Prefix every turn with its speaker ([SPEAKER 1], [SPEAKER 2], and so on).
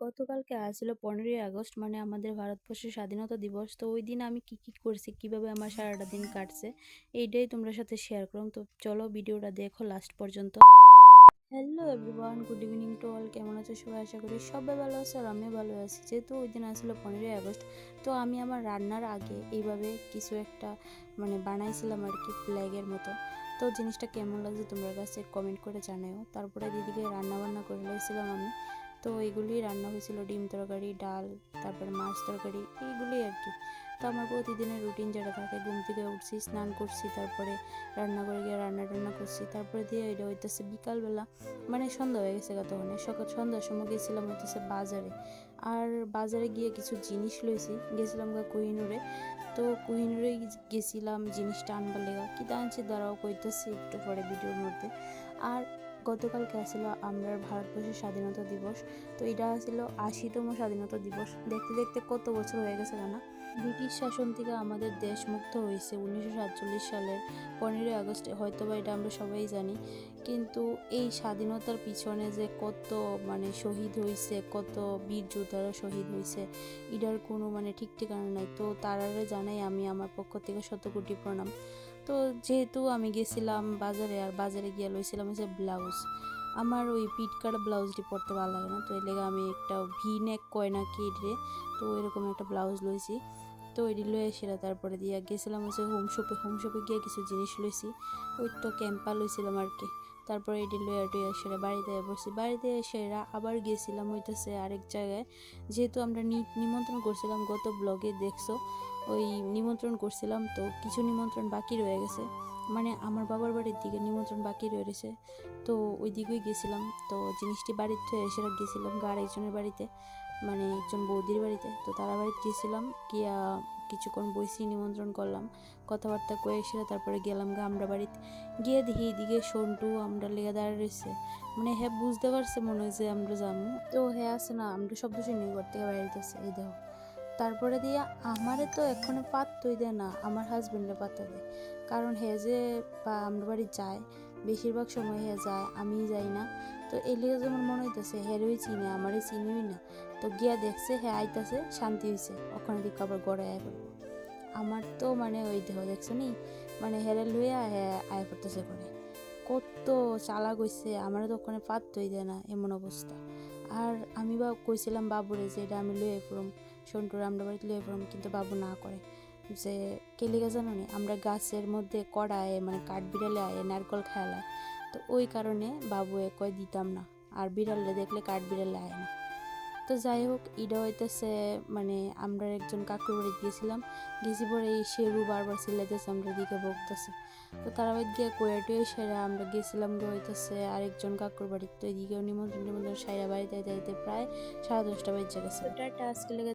[SPEAKER 1] গতকালকে ছিল 15ই আগস্ট, মানে আমাদের ভারতবর্ষের স্বাধীনতা দিবস। তো ওই দিন আমি কি কি করছি, কিভাবে আমার সারাটা দিন কাটছে, এইটাই তোমরা সাথে শেয়ার করুন। তো চলো ভিডিওটা দেখো লাস্ট পর্যন্ত। Hello everyone, good evening to all. কেমন আছো সবাই? আশা করি সবাই ভালো আছে আর আমিও ভালো আছি। যেহেতু ওই দিন আসলে 15ই আগস্ট, তো আমি আমার রান্নার আগে এইভাবে কিছু একটা মানে বানাইছিলাম আর কি, ফ্ল্যাগের মতো। তো জিনিসটা কেমন লাগছে তোমার কাছে কমেন্ট করে জানাও। তারপরে দিদিকে রান্না বান্না করে লাইছিলাম আমি। তো এইগুলি রান্না হয়েছিল, ডিম তরকারি, ডাল, তারপরে মাছ তরকারি, এইগুলি আর কি। তো আমার প্রতিদিনের রুটিন যেটা থাকে, ঘুম থেকে উঠছি, স্নান করছি, তারপরে রান্না করে গিয়ে রান্না টান্না করছি, তারপরে দিয়ে এটা হইতেছে বিকালবেলা, মানে সন্ধ্যা হয়ে গেছে তখন। সকাল সন্ধ্যার সময় গেছিলাম হইতেছে বাজারে। আর বাজারে গিয়ে কিছু জিনিস লইছি, গেছিলাম কোহিনুরে। তো কোহিনুরে গেছিলাম জিনিসটা আনবার লেগা। কি আনছি দাঁড়াও কইতেছি একটু পরে ভিডিওর মধ্যে। আর গতকালকে আসছিল আমরা ভারতবর্ষের স্বাধীনতা দিবস। তো এটা আসছিল 80তম স্বাধীনতা দিবস। দেখতে দেখতে কত বছর হয়ে গেছে না। ব্রিটিশ শাসন থেকে আমাদের দেশ মুক্ত হয়েছে 1947 সালের 15ই আগস্টে, হয়তো বা এটা আমরা সবাই জানি। কিন্তু এই স্বাধীনতার পিছনে যে কত মানে শহীদ হয়েছে, কত বীর যোদ্ধারা শহীদ হয়েছে, এটার কোনো মানে ঠিক ঠিকানা নাই। তো তারারে জানাই আমি আমার পক্ষ থেকে শত কোটি প্রণাম। তো যেহেতু আমি গেছিলাম বাজারে, আর বাজারে গিয়ে লইছিলাম হচ্ছে ব্লাউজ। আমার ওই পিট কাটা ব্লাউজটি পরতে ভালো লাগে না, তো এর লেগে আমি একটা ভি নেক কয় না কি রে, তো এরকম একটা ব্লাউজ লইছি। তো এটি লয়ে সেরা তারপরে দিয়ে গেছিলাম হচ্ছে হোম শপে গিয়ে কিছু জিনিস লইছি। ওই তো ক্যাম্পা লইছিলাম আর কি। তারপরে এটি লয়ে টুয়ে সেরা বাড়িতে বসছি, বাড়িতে সেরা আবার গেছিলাম হইতেছে আরেক জায়গায়। যেহেতু আমরা নিমন্ত্রণ করছিলাম, গত ব্লগে দেখছো, ওই নিমন্ত্রণ করছিলাম, তো কিছু নিমন্ত্রণ বাকি রয়ে গেছে, মানে আমার বাবার বাড়ির দিকে নিমন্ত্রণ বাকি রয়েছে। তো ওই দিকেই গেছিলাম। তো জিনিসটি বাড়ির থেকে এসে গেছিলাম আরেকজনের বাড়িতে, মানে একজন বৌদির বাড়িতে। তো তারা বাড়িতে গেছিলাম গিয়া কিছুক্ষণ বইসি, নিমন্ত্রণ করলাম, কথাবার্তা কয়ে এসে তারপরে গেলাম আমরা বাড়িতে। গিয়ে দেখি এইদিকে সন্টু আমরা লেগে দাঁড়িয়ে রয়েছে, মানে হ্যাঁ বুঝতে পারছে মনে হয় যে আমরা যাবো। তো হ্যাঁ আছে না, আমরা শব্দ শুনি ঘর থেকে বেড়াইতেছে, এই দেখো। তারপরে দিয়া আমারে তো এখনো পাত্তই দেয় না, আমার হাজবেন্ডে পাত্তা দেয়। কারণ হে যে বা আমরা বাড়ি যায়, বেশিরভাগ সময় হে যায়, আমি যাই না। তো এই লিগে যেমন মনে হইতেছে হেরোই চিনে, আমারে চিনিই না। তো গিয়া দেখছে হ্যাঁ আইতাছে, শান্তি হয়েছে, ওখানে দিকে আবার গড়ে আয় পড়বো। আমার তো মানে ওই দেহ দেখছো নি, মানে হেরে লইয়া হ্যাঁ আয় পড়তেছে করে। কত চালাক হইছে, আমার তো ওখানে পাত্তই দেয় না, এমন অবস্থা। আর আমি বা কইছিলাম বাবুরে যে এটা আমি লইয়ে ফুরম, সন্টুর আমরা বাড়িতে লইয়ে ফুরম, কিন্তু বাবু না করে। যে কেলিগা জানো নি, আমরা গাছের মধ্যে কড়ায় মানে কাঠ বিড়ালে আয় নারকল খায়ালায়। তো ওই কারণে বাবু কয় দিতাম না, আর বিড়ালে দেখলে কাঠ বিড়ালে আয় না। তো যাই হোক, ইডা হইতেছে মানে আমরা একজন কাকুর বাড়ি গিয়েছিলাম, গেছি পরে এই শেরু বারবার চিল্লাইতেছে আমরা দিকে বকতেছে। তো তারা বাড়ি গিয়ে কোয়াটুয়ে সেরা আমরা গেছিলাম হইতেছে আরেকজন কাকুর বাড়ি। তো এদিকেও নিমন্ত্রণ সাইরা বাড়িতে যাইতে প্রায় 10:30 বেজে গেছে। টাটা, আজকে লেগে